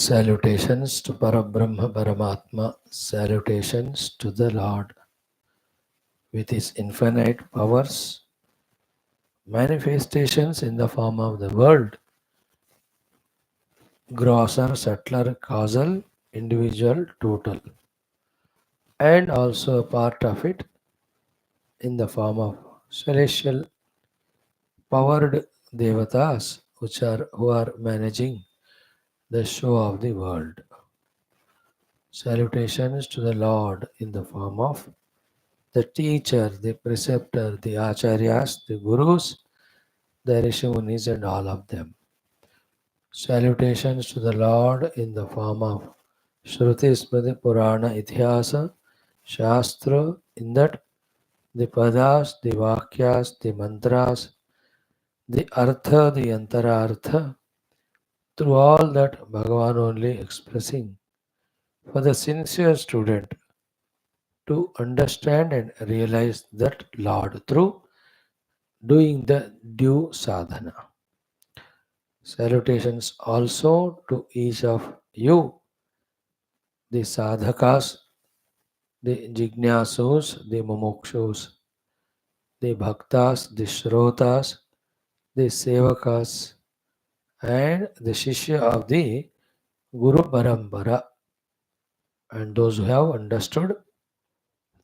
Salutations to Parabrahma Paramatma, salutations to the Lord with His infinite powers, manifestations in the form of the world, grosser, subtler, causal, individual, total, and also a part of it in the form of celestial powered devatas who are managing the show of the world. Salutations to the Lord in the form of the teacher, the preceptor, the acharyas, the gurus, the rishis and all of them. Salutations to the Lord in the form of Shruti, Smriti, Purana, Itihasa, Shastra, in that the padas, the vakyas, the mantras, the artha, the antarartha, through all that Bhagavan only expressing for the sincere student to understand and realize that Lord through doing the due sadhana. Salutations also to each of you, the sadhakas, the jignasus, the mumukshus, the bhaktas, the shrotas, the sevakas, and the shishya of the Guru Parambara, and those who have understood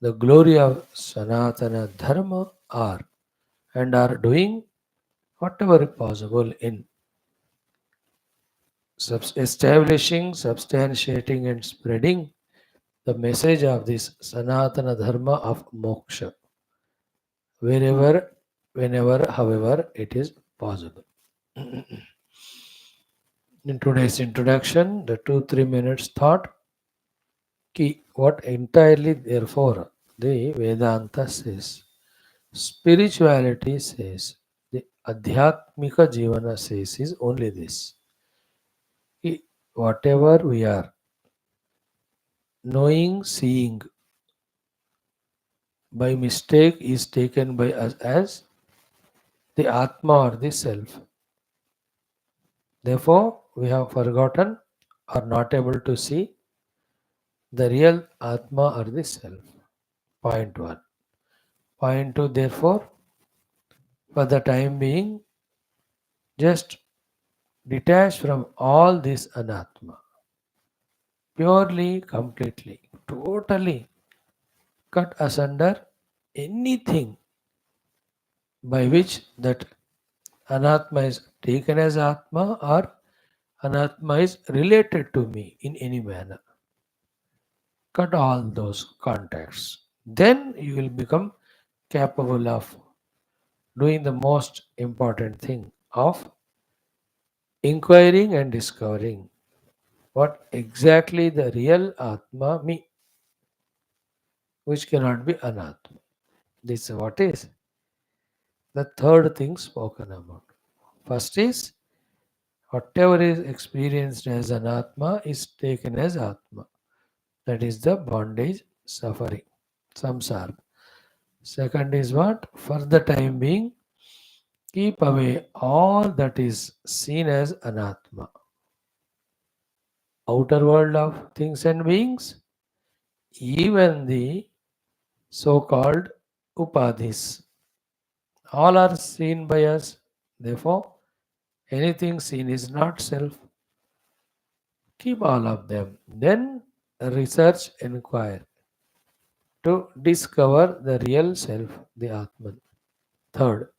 the glory of Sanatana Dharma are and are doing whatever possible in establishing, substantiating, and spreading the message of this Sanatana Dharma of moksha, wherever, whenever, however it is possible. In today's introduction, the 2-3 minutes thought, what entirely therefore the Vedanta says, spirituality says, the Adhyatmika Jivana says is only this. Whatever we are knowing, seeing, by mistake is taken by us as the Atma or the Self. Therefore, we have forgotten or not able to see the real Atma or the Self. Point 1. Point 2, therefore, for the time being, just detach from all this Anatma. Purely, completely, totally cut asunder anything by which that Anatma is taken as Atma or Anatma is related to me in any manner. Cut all those contacts. Then you will become capable of doing the most important thing of inquiring and discovering what exactly the real Atma me, which cannot be Anatma. This is what is the third thing spoken about. First is whatever is experienced as Anatma is taken as Atma. That is the bondage, suffering, samsara. Second is what? For the time being, keep away all that is seen as Anatma. Outer world of things and beings, even the so-called upadhis, all are seen by us. Therefore, anything seen is not self. Keep all of them. Then research, inquire to discover the real self, the Atman. Third,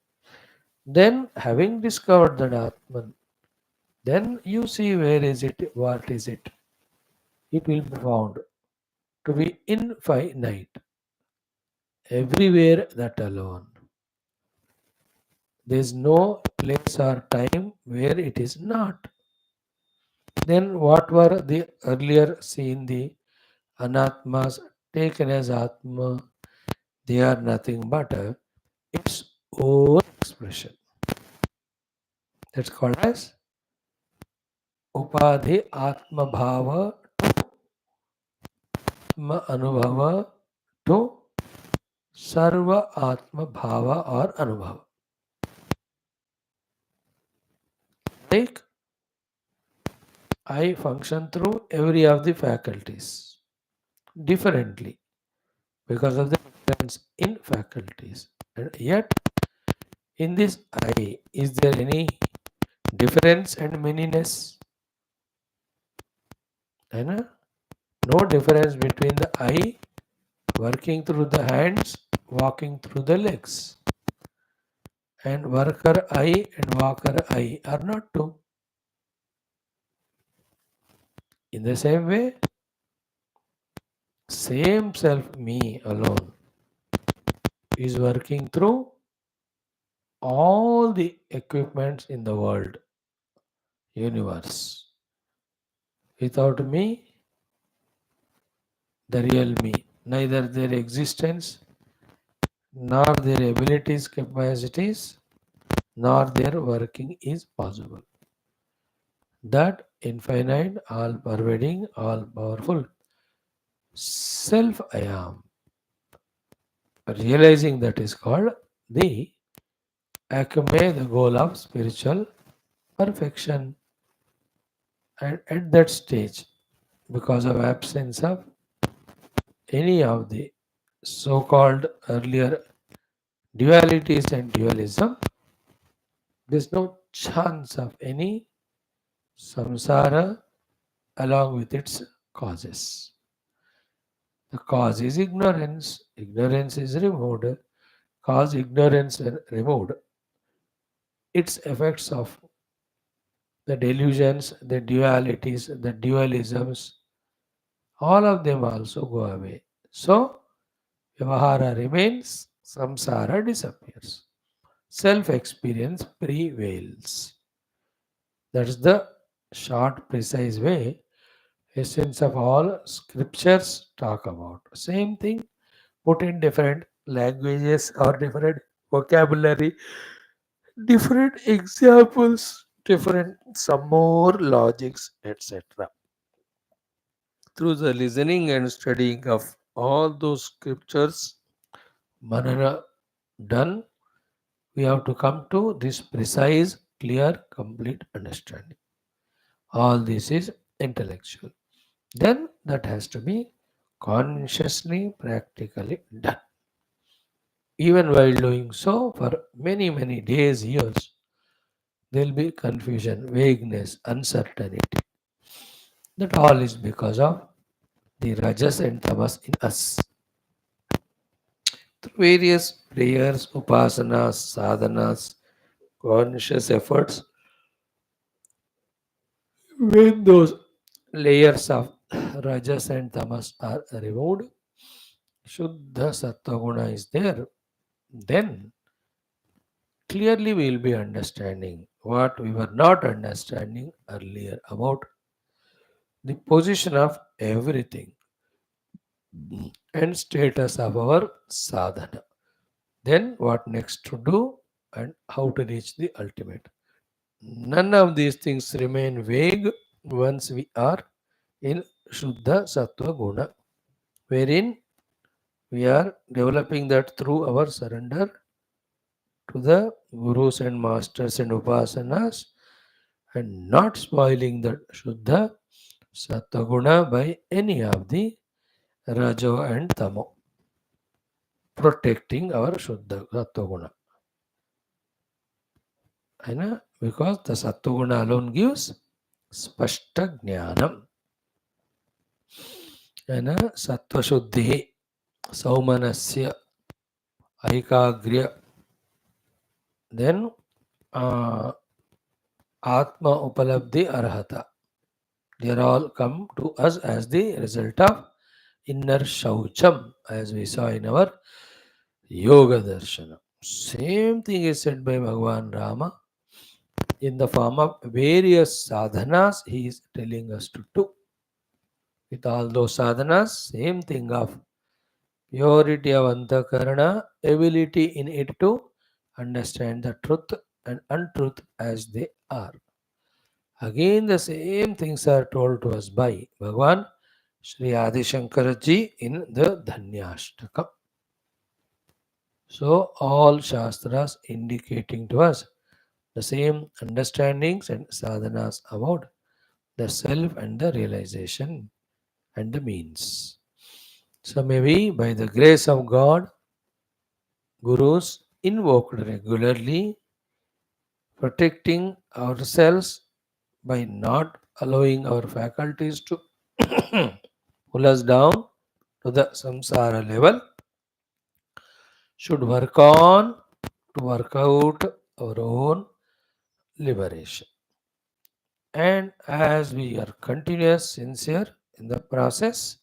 then having discovered that Atman, then you see where is it, what is it. It will be found to be infinite. Everywhere that alone. There is no place or time where it is not. Then what were the earlier seen the anatmas taken as atma? They are nothing but its own expression. That's called as upadhi atma bhava atma anubhava to sarva atma bhava or anubhava. Like I function through every of the faculties differently because of the difference in faculties. And yet, in this I, is there any difference and meaniness? And no difference between the I working through the hands, walking through the legs. And worker I and walker I are not two. In the same way, same self, me alone, is working through all the equipments in the world, universe. Without me, the real me, neither their existence, nor their abilities, capacities, nor their working is possible. That infinite, all pervading, all powerful self I am. Realizing that is called the acme, the goal of spiritual perfection. And at that stage, because of absence of any of the so-called earlier dualities and dualism, there is no chance of any samsara along with its causes. The cause is ignorance. Ignorance is removed. Cause ignorance when removed. Its effects of the delusions, the dualities, the dualisms, all of them also go away. So, Vyavahara remains, samsara disappears. Self experience prevails. That's the short, precise way essence of all scriptures talk about. Same thing put in different languages or different vocabulary, different examples, different some more logics, etc. Through the listening and studying of all those scriptures, manana done, we have to come to this precise, clear, complete understanding. All this is intellectual. Then that has to be consciously, practically done. Even while doing so, for many, many days, years, there will be confusion, vagueness, uncertainty. That all is because of the rajas and tamas in us. Through various prayers, upasanas, sadhanas, conscious efforts, when those layers of rajas and tamas are removed, Shuddha Sattva Guna is there, then clearly we will be understanding what we were not understanding earlier about the position of everything and status of our sadhana. Then what next to do and how to reach the ultimate. None of these things remain vague once we are in Shuddha Sattva Guna, wherein we are developing that through our surrender to the gurus and masters and upasanas and not spoiling the Shuddha Sattva by any of the Rajo and Tamo, protecting our Shuddha Sattva. Because the Sattva alone gives Spashta Jnanam. Sattva Shuddhi Saumanasya Aikagriya. Then Atma Upalabdhi Arhata. They are all come to us as the result of inner Shaucham, as we saw in our Yoga Darshana. Same thing is said by Bhagavan Rama in the form of various sadhanas he is telling us to do. With all those sadhanas, same thing of purity of antakarana, ability in it to understand the truth and untruth as they are. Again, the same things are told to us by Bhagavan Sri Adi Shankara Ji in the Dhanyastakam. So, all Shastras indicating to us the same understandings and sadhanas about the self and the realization and the means. So maybe by the grace of God, gurus invoked regularly, protecting ourselves by not allowing our faculties to pull us down to the samsara level, should work on to work out our own liberation. And as we are continuous, sincere in the process,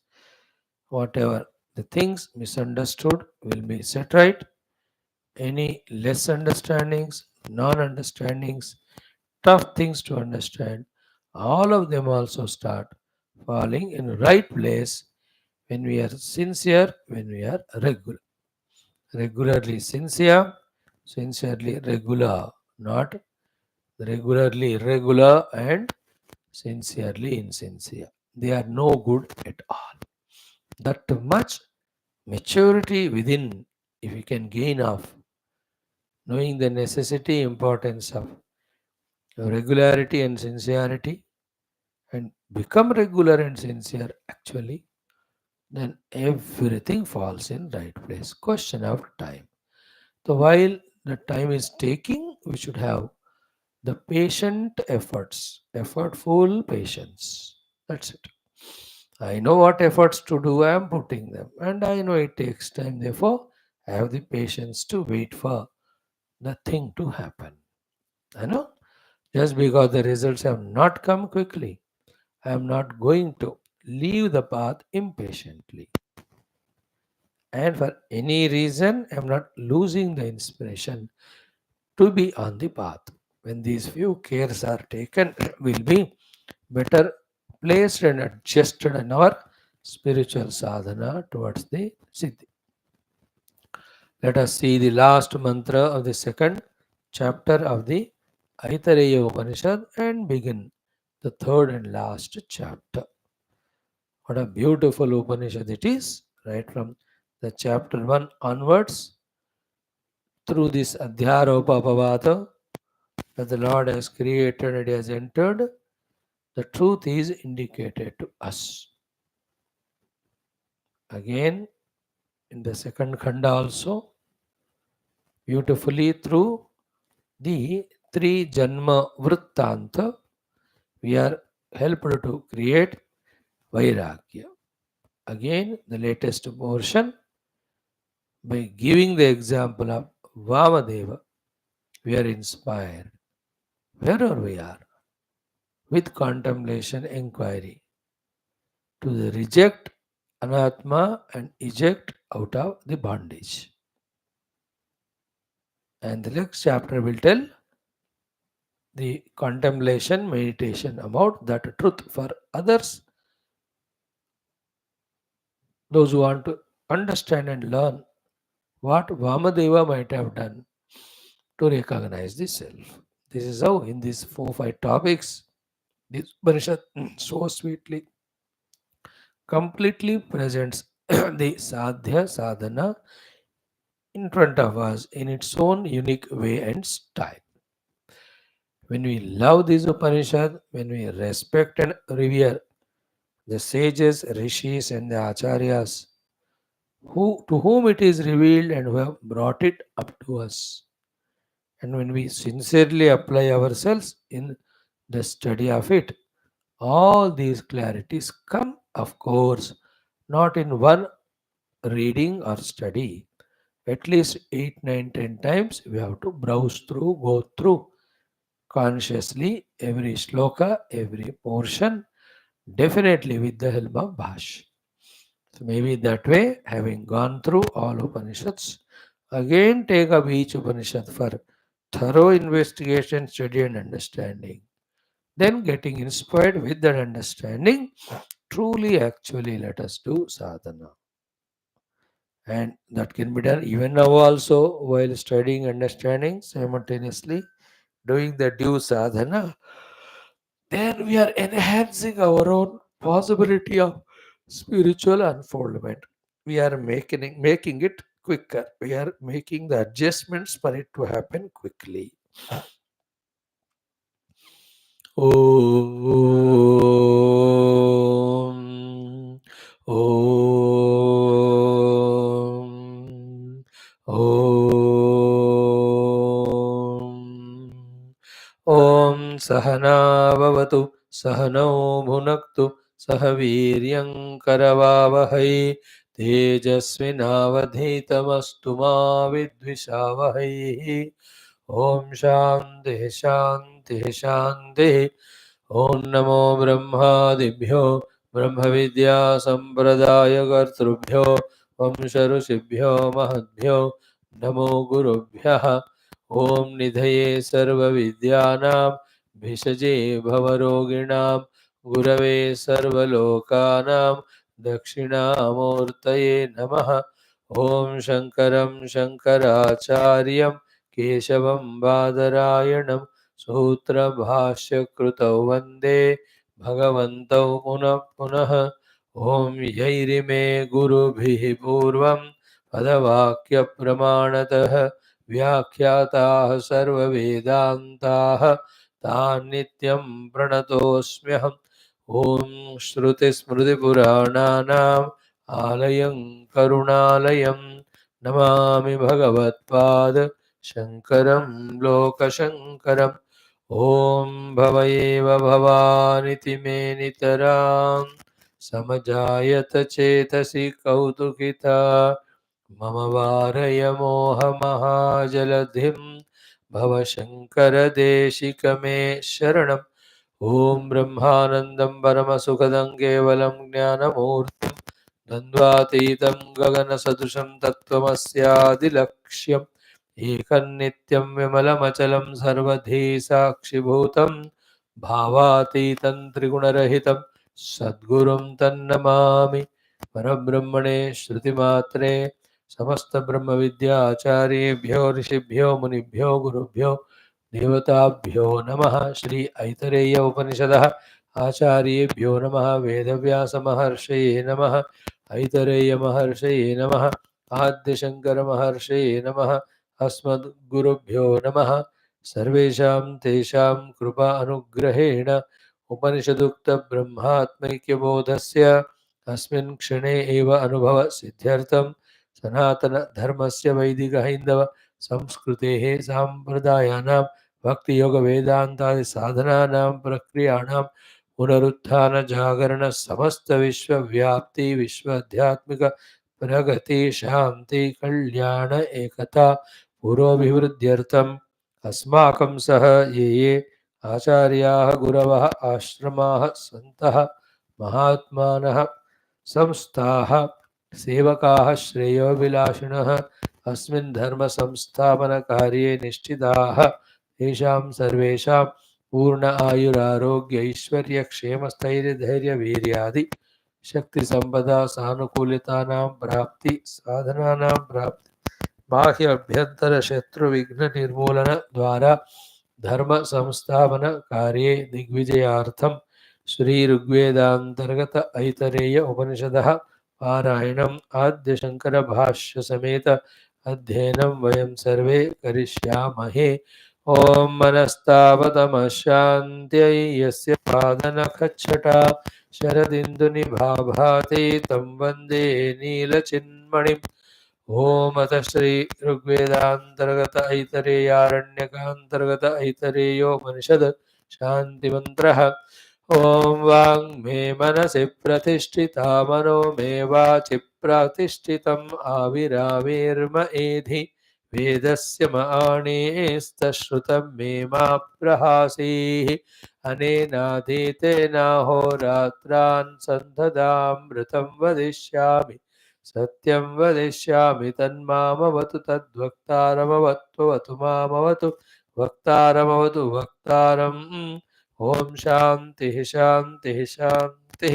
whatever the things misunderstood will be set right. Any less understandings, non understandings, tough things to understand, all of them also start falling in the right place when we are sincere, when we are regular. Regularly sincere, sincerely regular, not regularly irregular and sincerely insincere. They are no good at all. That much maturity within, if we can gain of knowing the necessity, importance of regularity and sincerity, and become regular and sincere actually, then everything falls in right place. Question of time. So while the time is taking, we should have the patient efforts, effortful patience. That's it. I know what efforts to do, I am putting them, and I know it takes time. Therefore, I have the patience to wait for the thing to happen. I know just because the results have not come quickly, I am not going to leave the path impatiently. And for any reason, I am not losing the inspiration to be on the path. When these few cares are taken, will be better placed and adjusted in our spiritual sadhana towards the Siddhi. Let us see the last mantra of the second chapter of the Aitareya Upanishad and begin the third and last chapter. What a beautiful Upanishad it is, right from the chapter 1 onwards, through this Adhyaropapavata that the Lord has created and has entered, the truth is indicated to us. Again, in the second khanda also, beautifully through the three Janma Vrittanta, we are helped to create Vairagya. Again, the latest portion, by giving the example of Vamadeva, we are inspired wherever we are with contemplation inquiry to reject anatma and eject out of the bondage. And the next chapter will tell the contemplation meditation about that truth for others, those who want to understand and learn what Vamadeva might have done to recognize the self. This is how in these 4 5 topics this Upanishad so sweetly completely presents the sadhya sadhana in front of us in its own unique way and style. When we love this Upanishad, when we respect and revere the sages, rishis, and the acharyas, to whom it is revealed and who have brought it up to us, and when we sincerely apply ourselves in the study of it, all these clarities come, of course, not in one reading or study. At least 8, 9, 10 times we have to browse through, go through consciously every shloka, every portion, definitely with the help of Bhashya. So maybe that way, having gone through all Upanishads, again take up each Upanishad for thorough investigation, study, and understanding. Then getting inspired with that understanding, truly actually let us do sadhana. And that can be done even now also while studying, understanding, simultaneously doing the due sadhana. Then we are enhancing our own possibility of spiritual unfoldment. We are making it quicker. We are making the adjustments for it to happen quickly. ॐ ॐ ॐ सहना भवतु सहनौ भुनक्तु सह वीर्यं करवावहै तेजस्विनावधीतमस्तु मा विद्विषावहै ॐ शान्तिः शान्तिः शान्तिः ॐ नमो ब्रह्मादिभ्यो ब्रह्मविद्या सम्प्रदायकर्तृभ्यो वंश ऋषिभ्यो महद्भ्यो नमो गुरुभ्यः ॐ निधये सर्वविद्यानां भिषजे भवरोगिणां गुरवे सर्वलोकानां दक्षिणामूर्तये नमः ॐ शङ्करं शङ्कराचार्यं केशवं बादरायणं सूत्रभाष्यकृतौ वन्दे भगवन्तौ पुनः पुनः ॐ यैरिमे गुरुभिः पूर्वं पदवाक्यप्रमाणतः व्याख्याताः सर्ववेदान्ताः तान् नित्यं प्रणतोऽस्म्यहम् ॐ श्रुतिस्मृतिपुराणानाम् आलयं करुणालयं नमामि भगवत्पाद शङ्करं लोकशङ्करम् ॐ भव एव भवानिति मे नितरां समजायत चेतसि कौतुकिता मम वारय मोहमहाजलधिं भवशङ्करदेशिक मे शरणम् ॐ ब्रह्मानन्दं परमसुखदं केवलं ज्ञानमूर्तिं द्वन्द्वातीतं गगनसदृशं तत्त्वमस्यादिलक्ष्यम् एकन्नित्यं विमलमचलं सर्वधी साक्षिभूतं भावातीतं त्रिगुणरहितं सद्गुरुं तन्नमामि परब्रह्मणे श्रुतिमात्रे समस्त ब्रह्म विद्याचार्येभ्यो ऋषिभ्यो मुनिभ्यो गुरुभ्यो देवताभ्यो नमः। श्री ऐतरेय उपनिषदः आचार्येभ्यो नमः। वेदव्यास महर्षये नमः। ऐतरेय महर्षये नमः। आद्यशंकर महर्षये नमः। अस्मद्गुरुभ्यो नमः। सर्वेषां तेषां कृपा अनुग्रहेण उपनिषदुक्त ब्रह्मात्मैक्यबोधस्य अस्मिन् क्षणे एव अनुभव सिद्ध्यर्थं सनातन धर्मस्य वैदिक हैन्दव संस्कृतेः साम्प्रदायानां भक्ति योग वेदांतादि साधनानां प्रक्रियाणां पुनरुत्थान जागरण समस्त विश्व व्याप्ति विश्व आध्यात्मिक प्रगति शांति कल्याण एकता पुरोभिवृद्ध्यर्थम् अस्माकं सह ये आचार्याः गुरवः आश्रमाः सन्तः महात्मानः संस्थाः सेवकाः श्रेयोभिलाषिणः अस्मिन् धर्म संस्थापन कार्ये निश्चिताः तेषां सर्वेषां पूर्ण आयुरारोग्य ऐश्वर्य क्षेम स्थैर्य धैर्य वीर्यादि शक्ति संपदा सानुकूलतानां प्राप्ति साधनानां प्राप्ति बाह्य अभ्यंतर शत्रु विघ्न निर्मूलन द्वारा धर्म संस्थापन कार्ये दिग्विजयार्थं श्री ऋग्वेदांतर्गत ऐतरेय उपनिषदः पारायणम् आद्य शंकर भाष्य समेत अध्ययनं वयं सर्वे करिष्यामहे। ॐ मनस्तावतमशान्त्यै यस्य पादनखच्छटा शरदिन्दुनिभाभाति तं वन्दे नीलचिन्मणिम्। ओम अथ श्री ऋग्वेदांतर्गत ऐतरेयारण्यकांतर्गत ऐतरेयोपनिषद शांति मंत्रः। ओम वाङ्मे मनसि प्रतिष्ठिता मनो मे वाचि प्रतिष्ठितम् आविराविर्म एधि वेदस्य माणेस्तश्रुतं मे मा प्रहासीः अनेनाधीतेनाहोरात्रान् सन्धदामृतं वदिष्यामि सत्यं वदिष्यामि तन्मामवतु तद्वक्तारमवत्वतु मामवतु वक्तारमवतु वक्तारम्। ओम शांति शांति शांति।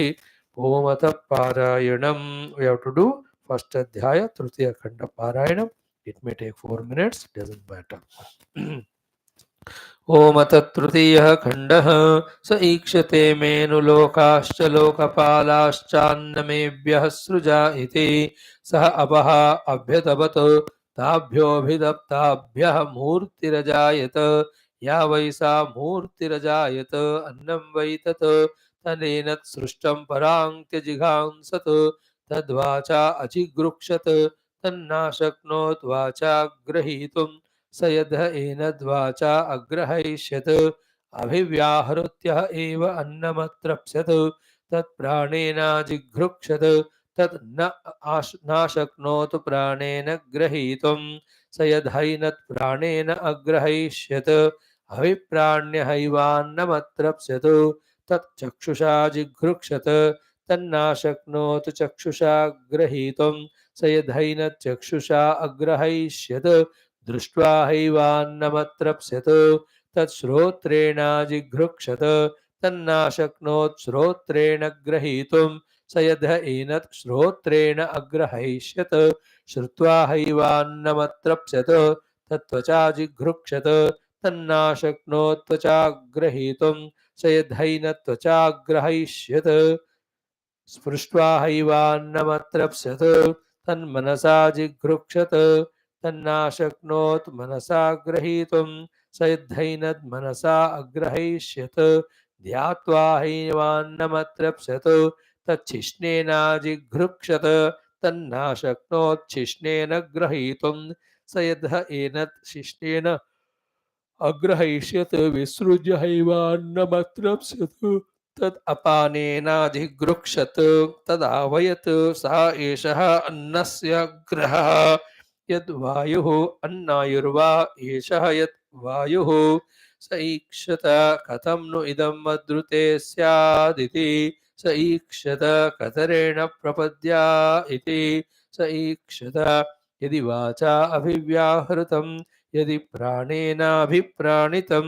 ओम अथ पारायणम we have to do first अध्याय तृतीय खंड पारायणम it may take 4 minutes doesn't matter ओम अथ तृतीयः खण्डः स ईक्षते मेनुलोकाश्च लोकपालाश्चान्नमेभ्यः सृजा इति सः अपः अभ्यतपत् ताभ्योऽभिदप्ताभ्यः मूर्तिरजायत या वै सा मूर्तिरजायत अन्नं वै तत् तनेन सृष्टं पराङ्त्यजिघांसत् तद्वाचा अचिगृक्षत तन्नाशक्नोत् वाचा ग्रहीतुं स यद् एनद्वाचा अग्रहैष्यत् अभिव्याहृत्य एव अन्नमत्रप्स्यत् तत्प्राणेनाजिघृक्षत तत् नाशक्नोत् प्राणेन ग्रहीतुं स यद्हैनत् प्राणेन अग्रहैष्यत् अभिप्राण्यहैवान्नमत्रप्स्यत् तत् चक्षुषा जिघृक्षत तन्नाशक्नोत् चक्षुषा ग्रहीतुं स यद्हैनत् चक्षुषा अग्रहैष्यत् दृष्ट्वा हैवान्नमत्रप्स्यत् तच्छ्रोत्रेणाजिघृक्षत तन्नाशक्नोत् श्रोत्रेण ग्रहीतुं स यद् एनत् श्रोत्रेण अग्रहैष्यत् श्रुत्वा हैवान्नमत्रप्स्यत् तत्त्वचाजिघृक्षत तन्नाशक्नोत् त्वचाग्रहीतुं स यद्हैनत् त्वचाग्रहैष्यत् स्पृष्ट्वा हैवान्नमत्रप्स्यत् तन्मनसा जिघृक्षत तन्नाशक्नोत् मनसा ग्रहीतुं स यद्धैनद्मनसा अग्रहैष्यत् ध्यात्वा हैवान्नमत्रप्स्यत् तच्छिष्णेनाजिघृक्षत तन्नाशक्नोच्छिष्णेन ग्रहीतुं स यद् एनत् शिष्णेन अग्रहैष्यत् विसृज्य हैवान्नमत्रप्स्यत् तद् अपानेनाधिगृक्षत तदावयत् सा एषः अन्नस्य ग्रहः यद् वायुः अन्नायुर्वा एषः यत् वायुः स ईक्षत कथं नु इदं मद्रुते स्यादिति स ईक्षत कतरेण प्रपद्या इति स ईक्षत यदि वाचा अभिव्याहृतं यदि प्राणेनाभिप्राणितं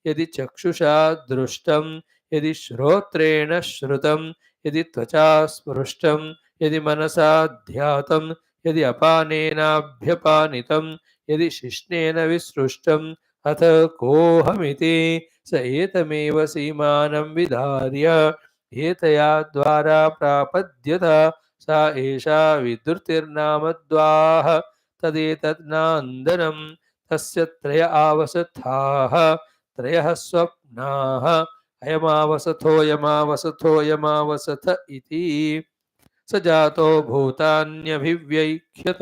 यदि चक्षुषा दृष्टं यदि श्रोत्रेण श्रुतं यदि त्वचा स्पृष्टं यदि मनसा ध्यातं यदि अपानेनाभ्यपानितं यदि शिश्नेन विसृष्टम् अथ कोऽहमिति स एतमेव सीमानं विधार्य एतया द्वारा प्रापद्यत सा एषा विद्रुतिर्नामद्वाः तदेतन्नान्दनं तस्य त्रय आवसथाः त्रयः स्वप्नाः अयमावसथोऽयमावसथोऽयमावसथ इति स जातो भूतान्यभिव्यैख्यत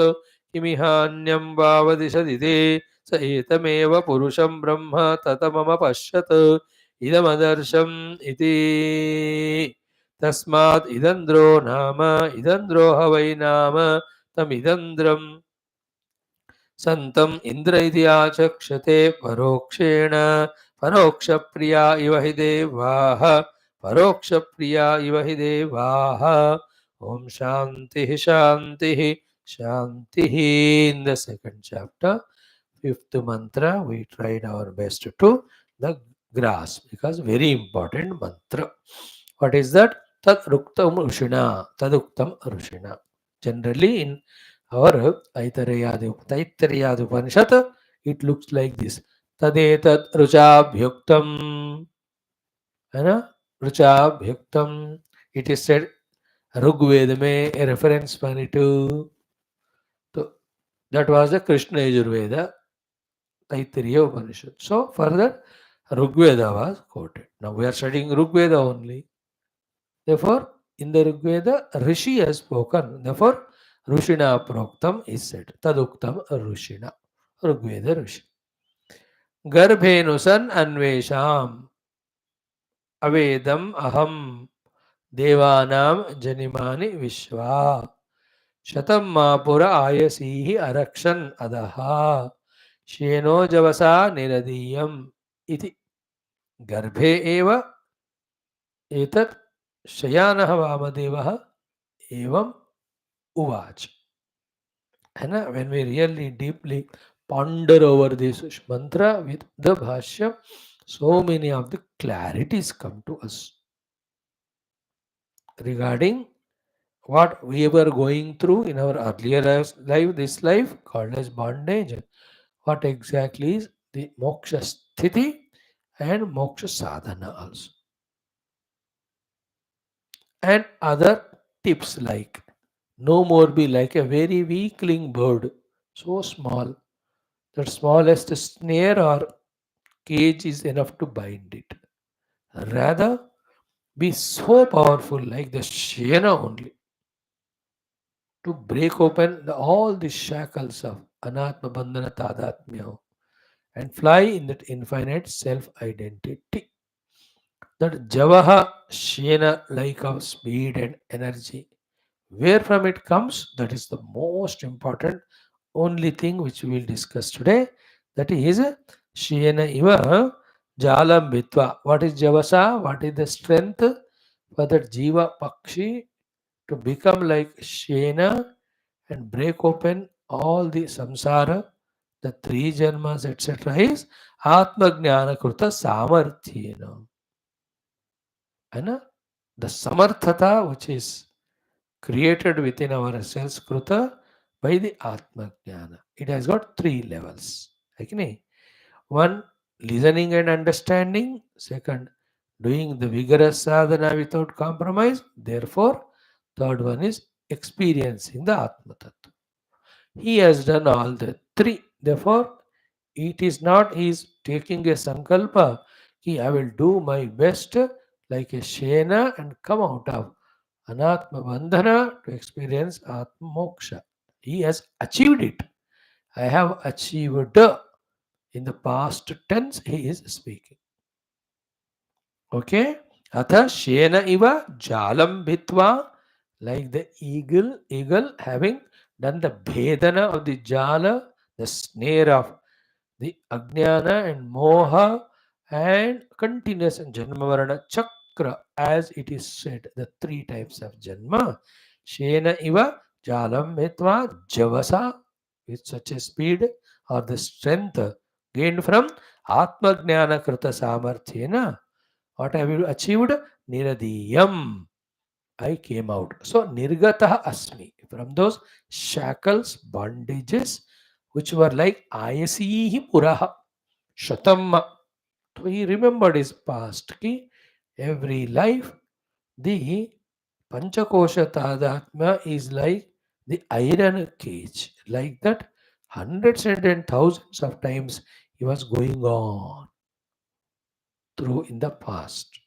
किमिहान्यं वावदिशदिते स एतमेव पुरुषं ब्रह्म ततमम पश्यत् इदमदर्शम् इति तस्मात् इदन्द्रो नाम इदन्द्रो ह वै नाम तमिदन्द्रम् सन्तम् इन्द्र इति आचक्षते परोक्षेण परोक्षप्रिया इव हि देवाः परोक्षप्रिया इव हि देवाः ॐ शान्तिः शान्तिः शान्तिः in the second chapter fifth mantra we tried our best to the grasp because very important mantra. What is that? Tad ruktam rushina, taduktam rushina. Generally in our Aitareya Upanishad it looks like this. Tadetat ruchabhyuktam, है ना, रुचाभ्युक्तम. It is said Rigveda में a reference मानी to, तो that was the Krishna Yajurveda Aitareya Upanishad. So further Rigveda was quoted. Now we are studying Rigveda only. Therefore in the Rigveda Rishi has spoken. Therefore Rushina Proktam is said. Taduktam Rushina. Rigveda Rishi. Garbhenusan Anvesham Avedam Aham Devanam Janimani Vishwa शतं मापुर आयसीहि अरक्षन् अदः शेनो जवसा निरदीयम् इति गर्भे एव एतत् शयानः वामदेवः एवं उवाच. है ना, when we really deeply ponder over this mantra with the Bhashya, so many of the clarities come to us regarding what we were going through in our earlier life, this life called as bondage. What exactly is the moksha sthiti and moksha sadhana also. And other tips like no more be like a very weakling bird, so small, that smallest snare or cage is enough to bind it. Rather, be so powerful like the Shena only to break open all the shackles of Anatma Bandhana Tadatmya and fly in that infinite self identity. That Javaha Shena like of speed and energy. Where from it comes, that is the most important only thing which we will discuss today. That is Shena Iva Jalam Vitva. What is Javasa? What is the strength for that Jiva Pakshi to become like Shena and break open all the samsara, the three janmas, etc. is Atma Jnana Kruta Samarthyena. And the Samarthata which is created within ourselves Kruta by the Atma Jnana. It has got three levels. Okay? One, listening and understanding. Second, doing the vigorous sadhana without compromise. Therefore, third one is experiencing the Atma Tattva. He has done all the three. Therefore, it is not he is taking a sankalpa. I will do my best like a Shena and come out of Anatma Bandhana to experience Atma Moksha. He has achieved it. I have achieved. In the past tense, he is speaking. Okay? Atha Shena Iva Jalam Bhitva, like the eagle having done the Bhedana of the Jala, the snare of the Ajnana and Moha and continuous Janmavarana Chakra, as it is said, the three types of Janma. Shena Iva Jalam Bhitva Javasa, with such a speed or the strength gained from Atma Jnana Krita Samarthyena. What have you achieved? Niradiyam. I came out. So Nirgataha Asmi. From those shackles, bondages, which were like Ayasihi Puraha Shatamma. So he remembered his past. Ki every life, the Panchakosha Tadatma is like the iron cage. Like that, hundreds and thousands of times he was going on through in the past.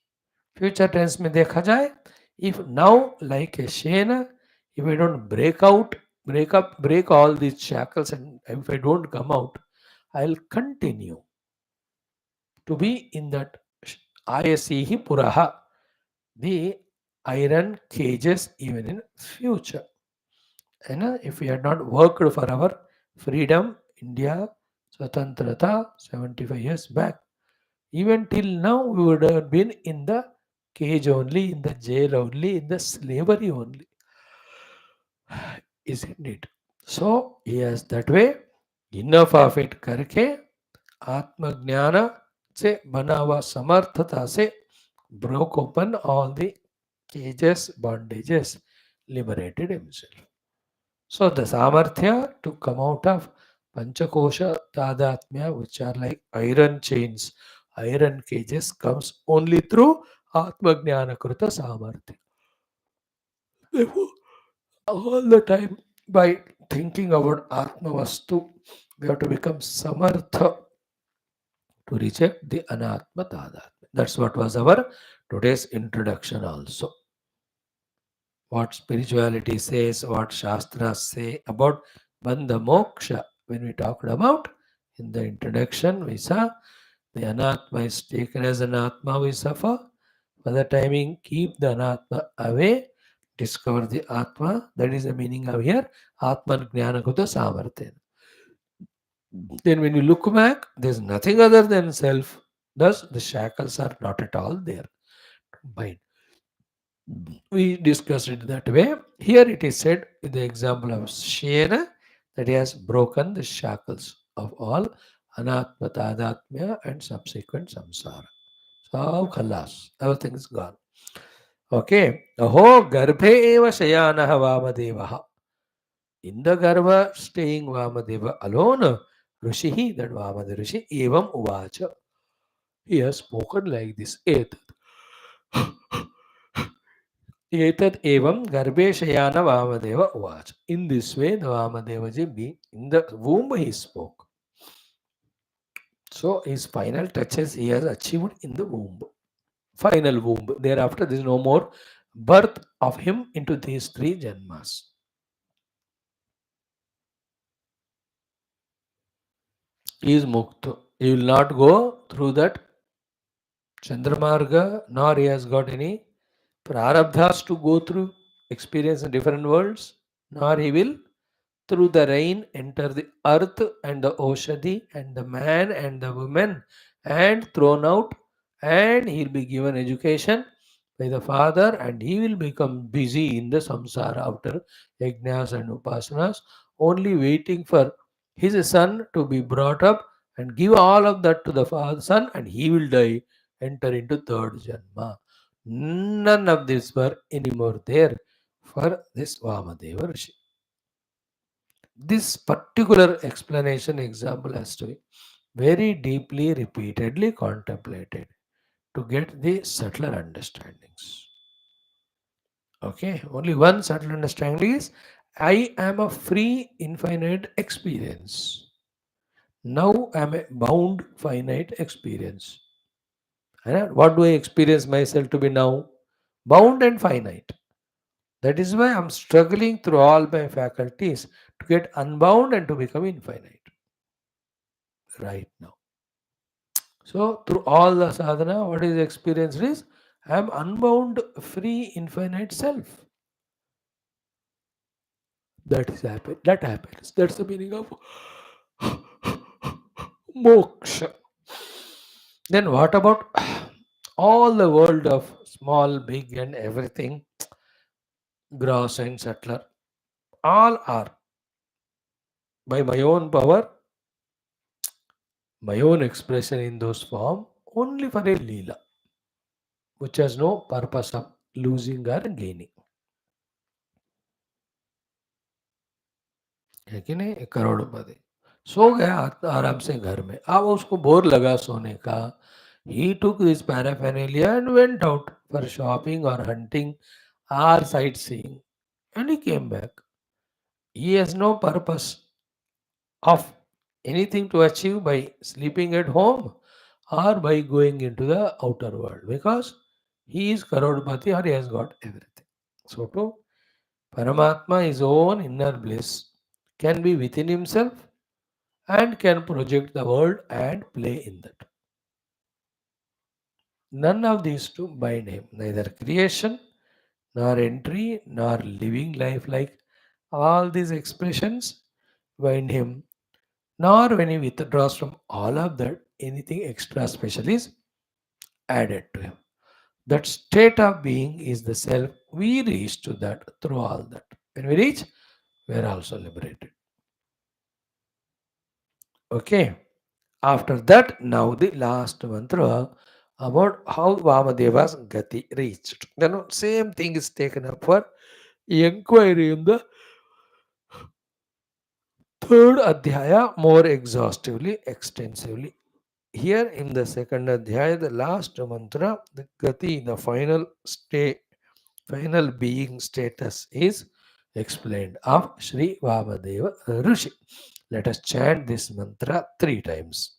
Future tense में देखा जाए, if now like a Shena, if I don't break all these shackles, and if I don't come out, I'll continue to be in that Ayasihi Puraha, the iron cages even in future. And if we had not worked for our freedom, India, Swatantrata, 75 years back, even till now, we would have been in the cage only, in the jail only, in the slavery only. Isn't it? So, yes, that way, enough of it करके आत्मज्ञान से बना हुआ समर्थता से broke open all the cages, bondages, liberated himself. So, the samarthya to come out of Panchakosha Tadatmya, which are like iron chains, iron cages, comes only through Atma Jnana Kruta Samarthya. Therefore, all the time by thinking about Atma Vastu, we have to become Samartha to reject the Anatma Tadatmya. That's what was our today's introduction also. What spirituality says, what Shastras say about Bandha Moksha. When we talked about in the introduction, we saw the Anatma is taken as an Atma, we suffer. For the timing, keep the Anatma away, discover the Atma. That is the meaning of here, Atman Jnana Kuta Samarthen. Then when you look back, there is nothing other than self. Thus, the shackles are not at all there. Bind. We discussed it that way. Here it is said with the example of Shena that he has broken the shackles of all Anatma Tadatmya and subsequent samsara. So khalas, everything is gone. Okay. Aho garbhe eva shayanaha Vamadevaha. In the garbha staying Vamadeva alone, Rishihi, that Vamadeva Rishi, evam uvacha. He has spoken like this. Etat evam garbe shayana Vamadeva uvacha. In this way, the Vamadevaji being in the womb he spoke. So his final touches he has achieved in the womb. Final womb. Thereafter, there is no more birth of him into these three janmas. He is mukta. He will not go through that Chandramarga, nor he has got any prarabdhas to go through, experience in different worlds, nor he will through the rain enter the earth and the oshadi and the man and the woman and thrown out, and he'll be given education by the father, and he will become busy in the samsara after yajnas and upasanas, only waiting for his son to be brought up and give all of that to the father son, and he will die, enter into third janma. None of this were anymore there for this Vamadeva Rishi. This particular explanation example has to be very deeply, repeatedly contemplated to get the subtler understandings. Okay, only one subtle understanding is I am a free, infinite experience. Now I am a bound, finite experience. And what do I experience myself to be now? Bound and finite. That is why I am struggling through all my faculties to get unbound and to become infinite right now. So, through all the sadhana, what is experienced is I am unbound, free, infinite self. That is happen. That happens. That's the meaning of moksha. Then what about all the world of small, big, and everything, gross and subtler? All are by my own power, my own expression in those form, only for a leela, which has no purpose of losing or gaining. है कि नहीं? 1 करोड़पति सो गया आराम से घर में, अब उसको बोर लगा सोने का. He took this paraphernalia and went out for shopping or hunting or sightseeing, and he came back. He has no purpose of anything to achieve by sleeping at home or by going into the outer world, because he is Karodpati or he has got everything. So to Paramatma, his own inner bliss, can be within himself and can project the world and play in that. None of these two bind him, neither creation, nor entry, nor living life like all these expressions bind him, nor when he withdraws from all of that, anything extra special is added to him. That state of being is the self. We reach to that through all that. When we reach, we are also liberated. Okay. After that, now the last mantra about how Vamadeva's Gati reached. Then same thing is taken up for inquiry in the third Adhyaya more exhaustively, extensively. Here in the second Adhyaya, the last mantra, the Gati, the final being status is explained of Sri Vamadeva Rishi. Let us chant this mantra 3 times.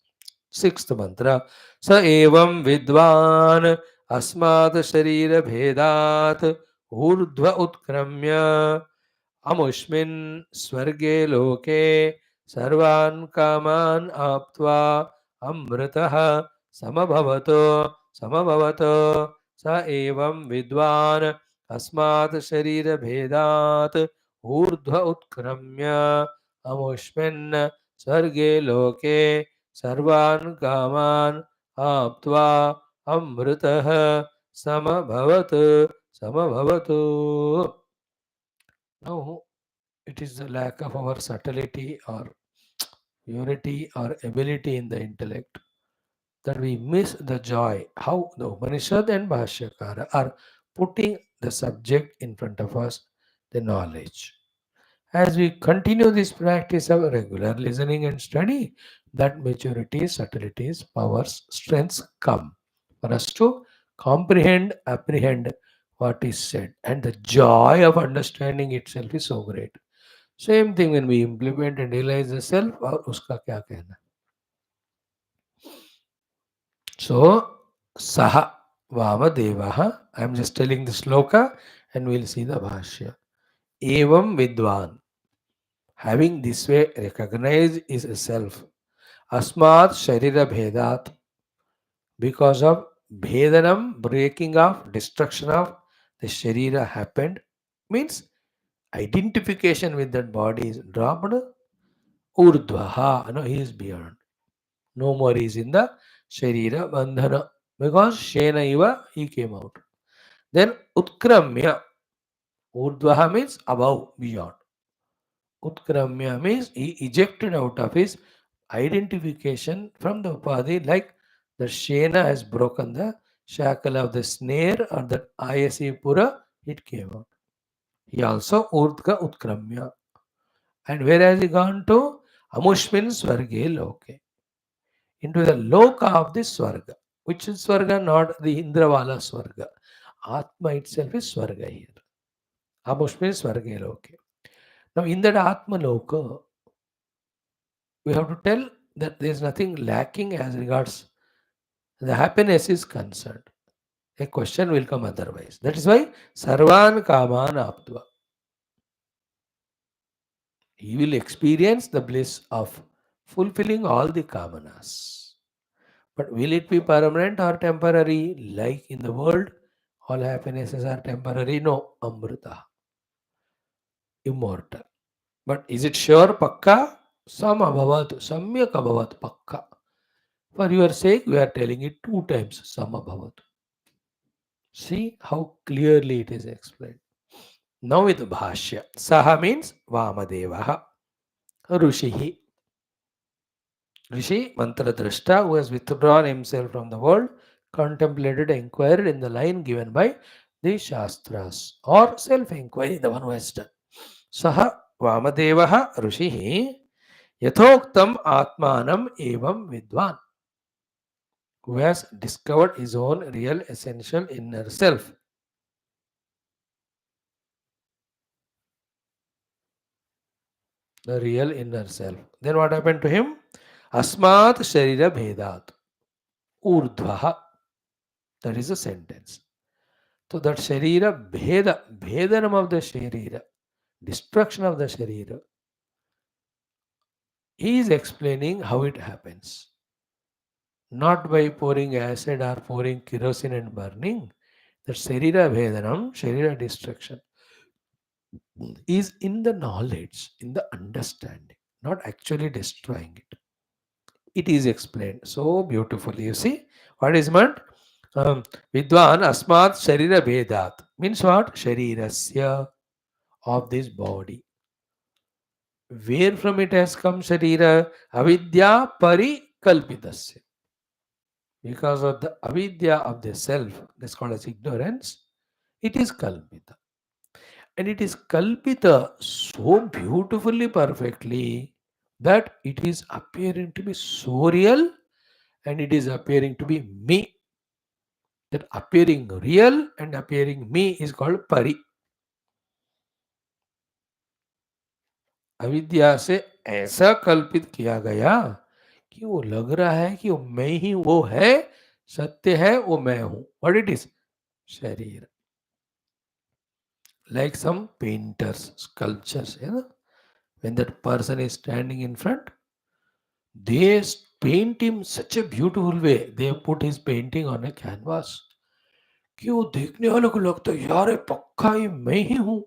Sixth mantra. Sa evam vidvan asmat sharira bhedat urdhva utkramya amushmin swarge loke sarvan kaman aptva amritaha samabhavato sa evam vidvan अस्मात् शरीर भेदात् ऊर्ध्व उत्क्रम्य अमुष्मिन् स्वर्गे लोके सर्वान् कामान् आप्त्वा अमृतः समभवत्. Now it is the lack of our subtlety or purity or ability in the intellect that we miss the joy how the Upanishad and Bhashyakara are putting the subject in front of us, the knowledge. As we continue this practice of regular listening and study, that maturity, subtleties, powers, strengths come for us to comprehend, apprehend what is said. And the joy of understanding itself is so great. Same thing when we implement and realize the self, और उसका क्या कहना. So, Saha Vamadevaha, I am just telling the sloka and we'll see the Bhashya. Evam Vidwan, having this way recognized is a self. Asmat Sharira Bhedat, because of Bhedanam, breaking of, destruction of the Sharira happened, means identification with that body is dropped. Urdhvaha, no, he is beyond. No more he is in the Sharira Bandhana, because Shena Iva, he came out. Then Utkramya, Urdhvaha means above, beyond. Utkramya means he ejected out of his identification from the Upadhi, like the Shena has broken the shackle of the snare or the Ayasi Pura, it came out. He also Urdhka Utkramya. And where has he gone to? Amushmin Swarge Loke. Into the Loka of the Swarga. Which is Swarga? Not the Indravala Swarga. Atma itself is Swarga here. Amushmin Swarge Loke. Now in that Atma Loka, we have to tell that there is nothing lacking as regards the happiness is concerned. A question will come otherwise. That is why Sarvan Kaman Aptva. He will experience the bliss of fulfilling all the kamanas. But will it be permanent or temporary? Like in the world, all happinesses are temporary. No, Amrita, immortal. But is it sure, Pakka? Samabhavat, Samyak Abhavat, Pakka. For your sake, we are telling it two times, Samabhavat. See how clearly it is explained. Now with Bhashya. Saha means Vamadevaha, Rushihi. Rishi, Mantra Drashta, who has withdrawn himself from the world, contemplated, inquired in the line given by the Shastras, or self inquiry, the one who has done. Saha Vamadevaha Rishihi Yathoktam Atmanam Evam Vidwan, who has discovered his own real essential inner self. The real inner self. Then what happened to him? Asmat Sharira Bhedat Urdhvaha. That is a sentence. So that Sharira Bheda, Bhedanam of the Sharira, destruction of the Sharira, he is explaining how it happens. Not by pouring acid or pouring kerosene and burning. That Sharira Bhedanam, Sharira destruction, is in the knowledge, in the understanding, not actually destroying it. It is explained so beautifully. You see, what is meant? Vidwan Asmat Sharira Bhedat means what? Sharirasya, of this body. Where from it has come Sharira? Avidya Parikalpitasya. Because of the avidya of the self, that's called as ignorance, it is kalpita. And it is kalpita so beautifully, perfectly, that it is appearing to be so real and it is appearing to be me. That appearing real and appearing me is called pari. अविद्या से ऐसा कल्पित किया गया कि वो लग रहा है कि वो मैं ही वो है, सत्य है वो मैं हूं. What it is? शरीर. Like some painters, sculptures, you know, when that person is standing in front, they paint him such a beautiful way. They put his painting on a canvas कि वो देखने वालों को लगता है यार ये पक्का ये मैं ही हूं.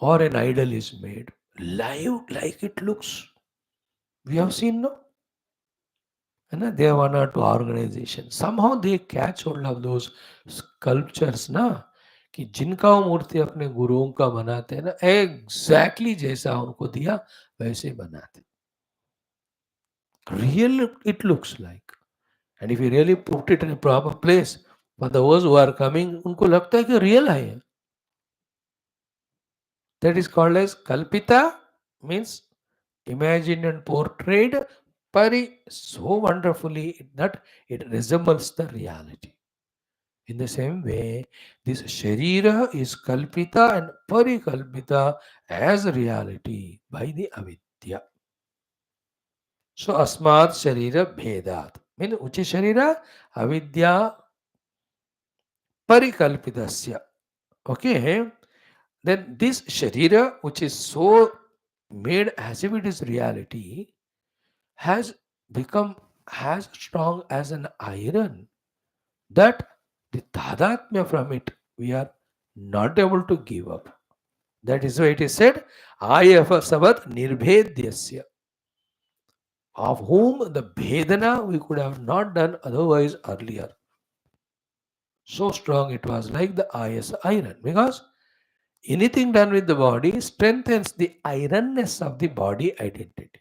Or an idol is made live like it looks. We have seen, no? है ना, there are one or two organizations, somehow they catch hold of those sculptures ना, कि जिनका वो मूर्ति अपने गुरुओं का बनाते हैं ना, एग्जैक्टली जैसा उनको दिया वैसे बनाते. Real it looks like, and if you really put it in a proper place, for those who are coming, उनको लगता है कि real है. That is called as kalpita, means imagined and portrayed pari so wonderfully that it resembles the reality. In the same way, this Sharira is Kalpita and Parikalpita as reality by the Avidya. So asmat sharira bhedat. Means uchi sharira avidya parikalpitasya. Okay. Then this sharira, which is so made as if it is reality, has become as strong as an iron that the tadatmya from it we are not able to give up. That is why it is said, Ayasavat nirbhedyasya, of whom the bhedana we could have not done otherwise earlier. So strong it was, like the ayas iron, because anything done with the body strengthens the ironness of the body identity.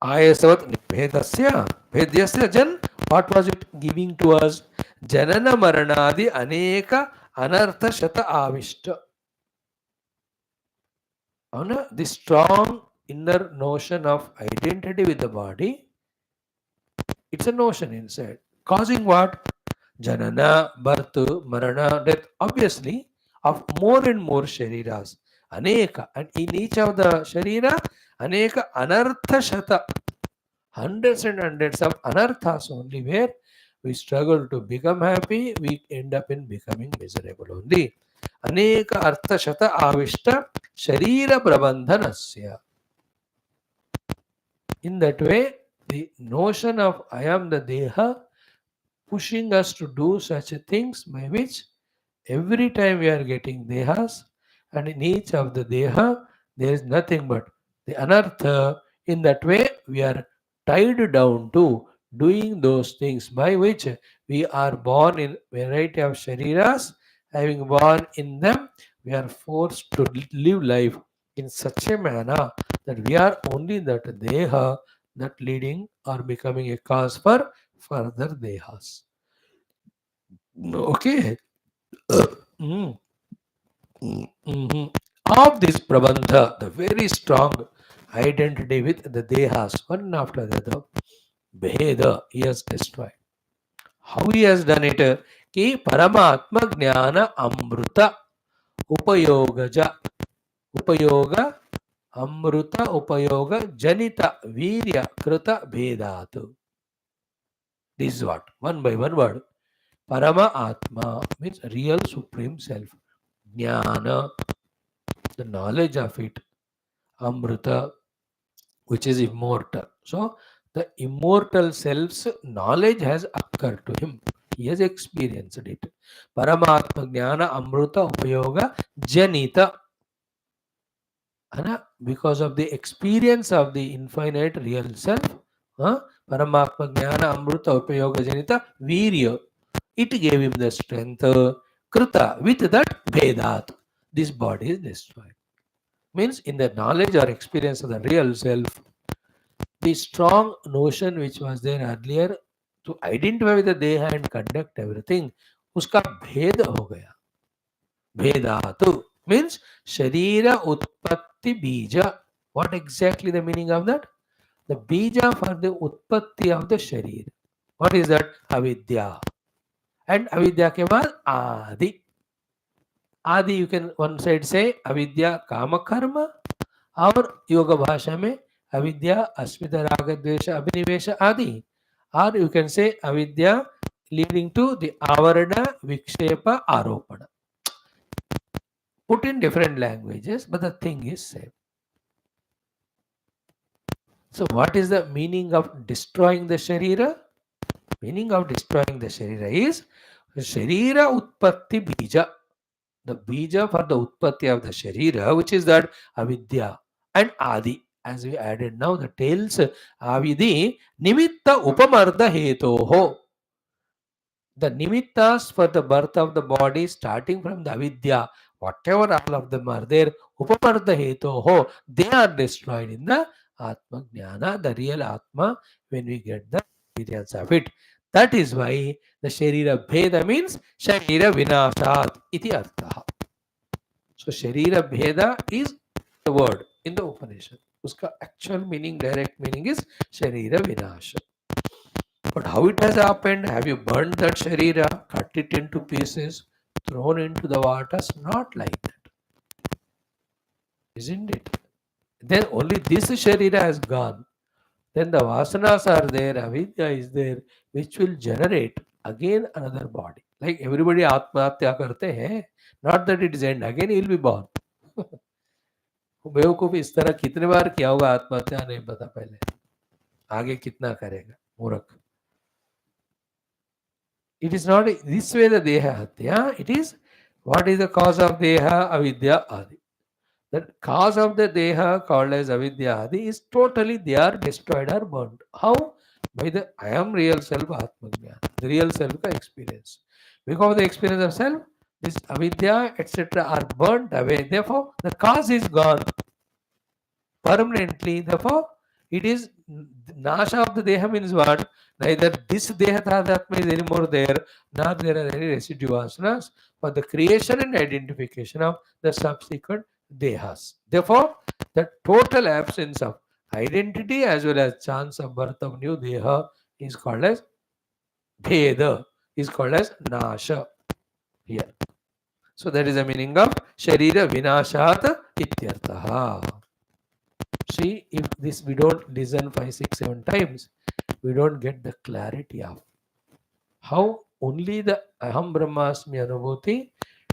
Ayasavat nibhedasya, bhedyasya jan, what was it giving to us? Janana maranadi aneka anartha shata avishta. The strong inner notion of identity with the body, it's a notion inside. Causing what? Janana, birth, marana, death, obviously, of more and more shariras. Aneka. And in each of the sharira, aneka anartha shata. Hundreds and hundreds of anarthas only, where we struggle to become happy, we end up in becoming miserable only. Aneka artha shata avishta sharira prabandhanasya. In that way, the notion of I am the Deha pushing us to do such things by which every time we are getting Dehas, and in each of the Deha there is nothing but the Anartha. In that way, we are tied down to doing those things by which we are born in variety of Shariras. Having born in them, we are forced to live life in such a manner that we are only that Deha, that leading or becoming a cause for further Dehas. Okay. Mm. Mhm. Of this Prabandha, the very strong identity with the Dehas, one after the other, Bheda, he has destroyed. How he has done it? Ki Paramatma Jnana Amruta Upayogaja Upayoga Amruta Upayoga Janita Virya Krita Bhedatu. This is what? One by one word. Parama Atma means real supreme self. Jnana, the knowledge of it. Amrita, which is immortal. So the immortal self's knowledge has occurred to him. He has experienced it. Paramatma Jnana Amruta Upayoga Janita. Because of the experience of the infinite real self, Paramatma Jnana Amruta Upayoga Janita Virya. It gave him the strength. Krita, with that Bhedat, this body is destroyed. Means in the knowledge or experience of the real self, the strong notion which was there earlier to identify with the Deha and conduct everything, uska bhed ho gaya. Bhedatu means Sharira Utpatti Bija. What exactly the meaning of that? The Bija for the Utpatti of the Sharir. What is that? Avidya. And Avidya ke baad Adi. Adi, you can one side say Avidya Kama Karma, और योग भाषा में अविद्या अस्मिता राग द्वेष अभिनिवेश आदि, और यू कैन से अविद्या leading to the avarana vikshepa aropana. Put in different languages, but the thing is same. So what is the meaning of destroying the sharira? Meaning of destroying the sharira is sharira utpatti bija. The bija for the utpatti of the sharira, which is that avidya and adi. As we added now, the tails avidi nimitta upamardha hetoho. The nimittas for the birth of the body starting from the avidya, whatever all of them are there, upamardha hetoho, they are destroyed in the atma jnana, the real atma, when we get the experience of it. That is why the sharira bheda means sharira vinashat iti artha. So Sharira Bheda is the word in the Upanishad. Uska actual meaning, direct meaning is Sharira Vinasha. But how it has happened? Have you burned that Sharira, cut it into pieces, thrown into the waters? Not like that. Isn't it? Then only this Sharira has gone. Then the Vasanas are there, Avidya is there, which will generate again another body. Like everybody Atmahatya karte hai. Not that it is end. Again he will be born. बेवकूफ इस तरह कितने बार किया होगा आत्महत्या नहीं पता पहले आगे कितना करेगा मूर्ख it is not this way the deha hatya it is what is the cause of deha avidya adi the cause of the deha called as avidya adi is totally they are destroyed or burnt how by the I am real self atmajnana the real self ka experience because of the experience of self this avidya etc are burnt away therefore the cause is gone permanently. Therefore, it is Nasha of the Deha means what? Neither this Deha Thadatma is anymore there, nor there are any residue vasanas for the creation and identification of the subsequent Dehas. Therefore, the total absence of identity as well as chance of birth of new Deha is called as Bheda, is called as Nasha here. So that is the meaning of Sharira Vinashat Ityartaha. See, if this we don't listen 5, 6, 7 times, we don't get the clarity of how only the Aham Brahmasmi Anubhuti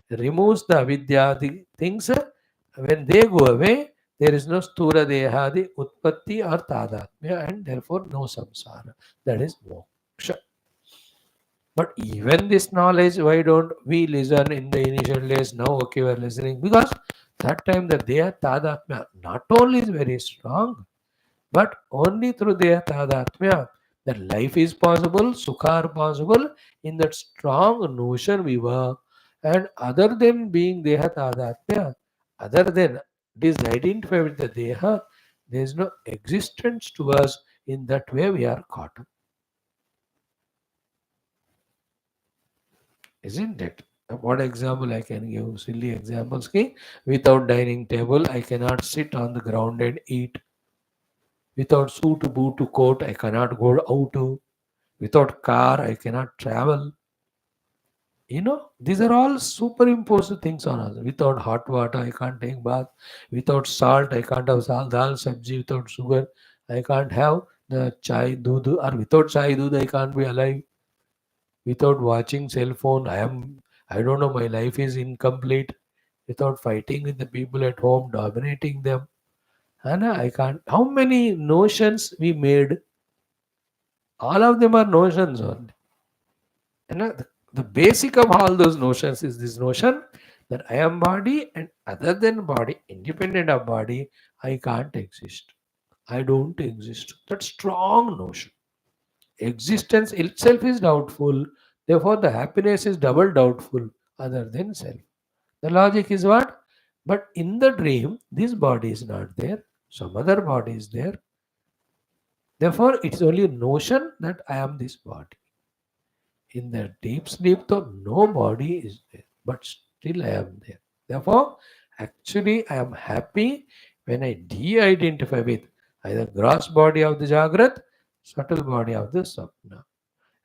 removes the avidya things. When they go away, there is no Sthura Dehadi Utpatti or Tadatmya and therefore no samsara. That is moksha. But even this knowledge, why don't we listen in the initial days? Now, okay, we are listening because that time the Deha Tadatmya not only is very strong, but only through Deha Tadatmya that life is possible, Sukha are possible. In that strong notion we were, and other than being Deha Tadatmya, other than disidentified with the Deha, there is no existence to us. In that way we are caught up. Isn't it? What example I can give? Silly examples. Ki, without dining table, I cannot sit on the ground and eat. Without suit, boot, coat, I cannot go out. Without car, I cannot travel. These are all superimposed things on us. Without hot water, I can't take bath. Without salt, I can't have dal, sabji. Without sugar, I can't have the chai, doodh. Or without chai, doodh, I can't be alive. Without watching cell phone, I don't know, my life is incomplete. Without fighting with the people at home, dominating them. Anna, I can't. How many notions we made? All of them are notions only. And the basic of all those notions is this notion that I am body and other than body, independent of body, I can't exist. I don't exist. That strong notion. Existence itself is doubtful. Therefore, the happiness is double doubtful other than self. The logic is what? But in the dream, this body is not there. Some other body is there. Therefore, it's only a notion that I am this body. In the deep sleep, though, no body is there, but still I am there. Therefore, actually, I am happy when I de-identify with either gross body of the Jagrat, subtle body of the Sapna.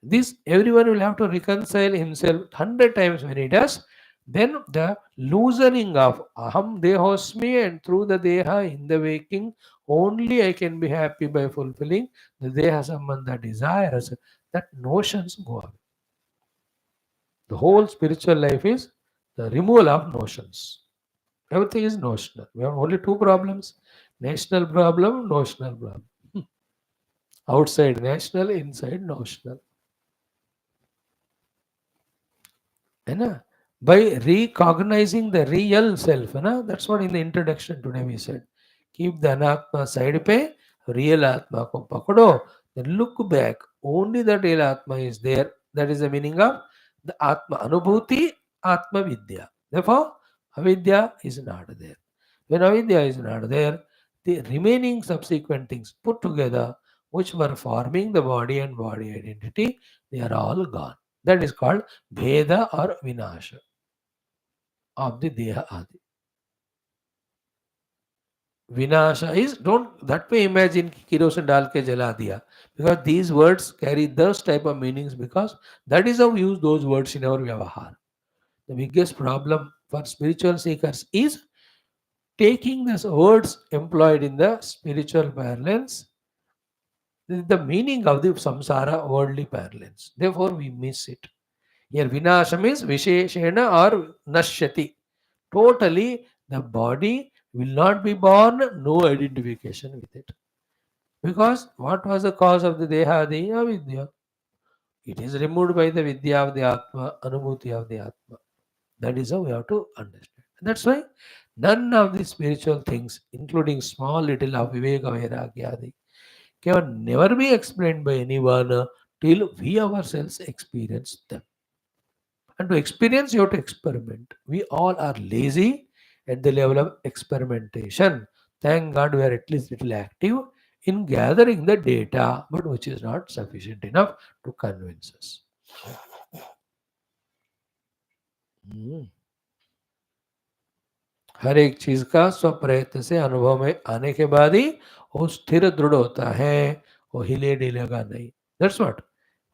This everyone will have to reconcile himself 100 times when he does. Then the loosening of Aham Dehosmi and through the Deha in the waking, only I can be happy by fulfilling the Deha Sambandha desires. That notions go away. The whole spiritual life is the removal of notions. Everything is notional. We have only two problems: national problem, notional problem. Outside national, inside notional. है by recognizing the real self. That's what in the introduction today we said. Keep the anatma side pe, real atma ko pakdo. Then look back. Only the real atma is there. That is the meaning of the atma anubhuti, atma vidya. Therefore, avidya is not there. When avidya is not there, the remaining subsequent things put together, which were forming the body and body identity, they are all gone. That is called Bheda or Vinasha of the Deha Adi. Vinasha is, don't that way imagine kerosene dal ke jala diya. Because these words carry those type of meanings because that is how we use those words in our Vyavahar. The biggest problem for spiritual seekers is taking the words employed in the spiritual parlance, this is the meaning of the samsara worldly parlance. Therefore, we miss it. Here, vinasha means visheshena or nashyati. Totally, the body will not be born, no identification with it. Because what was the cause of the deha? The avidya. It is removed by the vidya of the atma, anubhuti of the atma. That is how we have to understand. That's why none of the spiritual things, including small little of viveka vairagya, can never be explained by anyone till we ourselves experience them. And to experience, you have to experiment. We all are lazy at the level of experimentation. Thank God we are at least little active in gathering the data, but which is not sufficient enough to convince us. हर एक चीज का स्वप्रयत्न से अनुभव में आने के बाद ही वो स्थिर दृढ़ होता है, वो हिले डिलेगा नहीं. That's what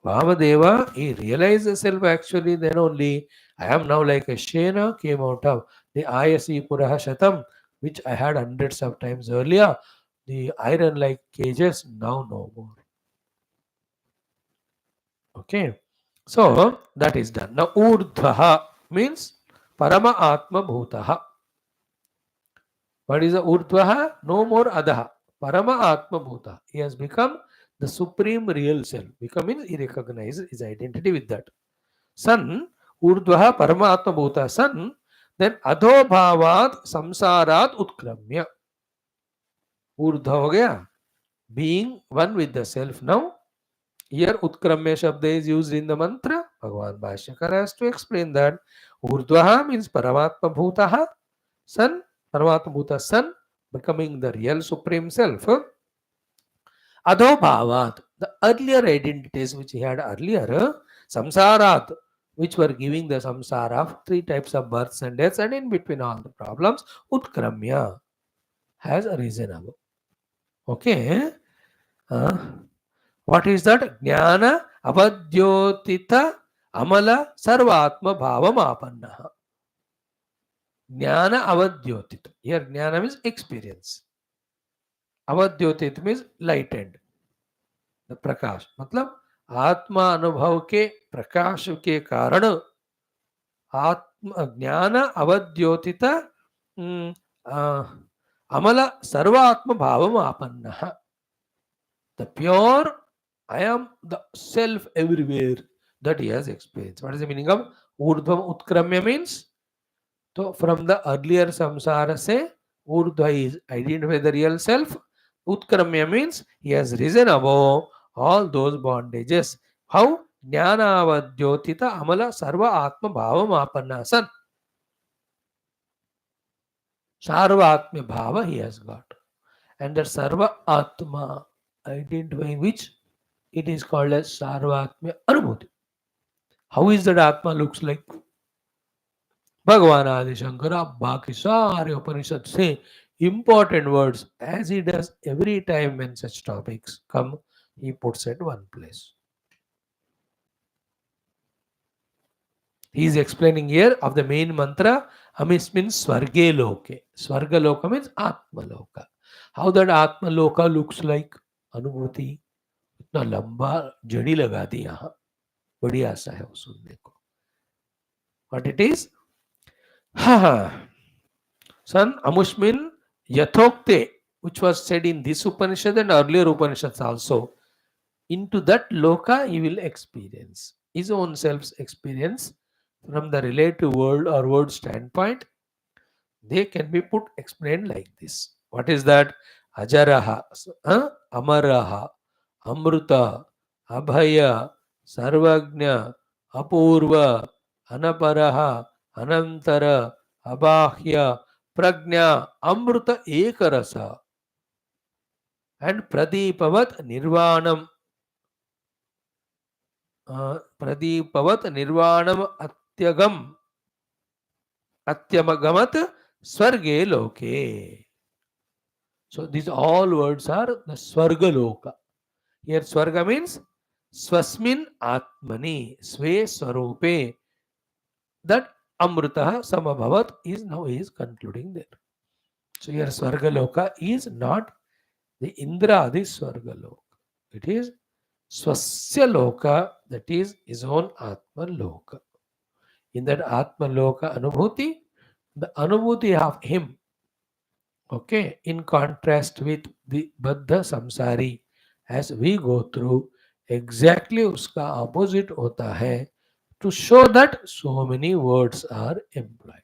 Vamadeva, he realized the self actually, then only I am now like a Shena came out of the Ayasi Puraha Shatam, which I had hundreds of times earlier. The iron like cages, now no more. Okay. So that is done. Now Urdhvaha means Parama Atma Bhutaha. What is the Urdhvaha? No more Adaha. Parama Atma Bhuta. He has become the supreme real self. Become means he recognizes his identity with that. Sun, urdhva paramatma bhuta sun, then adhobhavat samsarat utkramya. Urdhva ho gaya, being one with the self now. Here utkramya shabda is used in the mantra. Bhagavan Bhashyakara has to explain that. Urdhva means paramatma bhutaha, sun, paramatma bhuta sun, becoming the real supreme self. Adhobhavat, the earlier identities which he had earlier, samsarat, which were giving the samsara of three types of births and deaths, and in between all the problems, utkramya has arisen above. Okay. What is that? Jnana avadyotita amala sarvatma bhavam apanna. Jnana avadyotita. Here jnana means experience. Avadyotita means lightened. The प्रकाश मतलब आत्मा अनुभव के प्रकाश के कारण आत्म ज्ञान अवद्योतित अमल सर्वात्म भावम आपन्न. The pure I am the self everywhere that he has experienced. What is the meaning of urdhvam utkramya means? So from the earlier samsara se urdhva is identify the real self. Utkramya means he has risen above all those bondages. How? Jnanavadyotita amala sarva atma bhavam apanna san. Sarva atma bhava he has got. And that sarva atma, identifying which it is called as sarva atma anubhuti. How is that atma looks like? Bhagavan Adi Shankara, Baki Sare Upanishad say important words as he does every time when such topics come, he puts at one place. He is explaining here of the main mantra, Amis means Swarge Loke. Swarga Loka means Atma Loka. How that Atma Loka looks like? Anubhuti. इतना लंबा जड़ी लगा दी यहाँ, बड़ी आशा है वो सुनने को. What it is? Son, Amushmin Yathokte, which was said in this Upanishad and earlier Upanishads also, into that loka he will experience his own self's experience from the relative world or word standpoint. They can be put explained like this. What is that? Ajaraha, Amaraha, Amruta, Abhaya, Sarvagnya, Apurva, Anaparaha, Anantara, Abahya, Pragnya, Amruta Ekarasa, and Pradipavat Nirvanam. Pradipavat Nirvanam Atyagam Atyamagamat Swarge Loke. So these all words are the Swarga Loka. Here Swarga means Swasmin Atmani Sve Swarupe. That Amrutaha Samabhavat is now he is concluding there. So here Swargaloka is not the Indra Adi Swargaloka. It is Swasya Loka, that is his own Atma Loka. In that Atma Loka Anubhuti, the Anubhuti of him, okay, in contrast with the Baddha Samsari, as we go through, exactly uska opposite hota hai, to show that so many words are employed.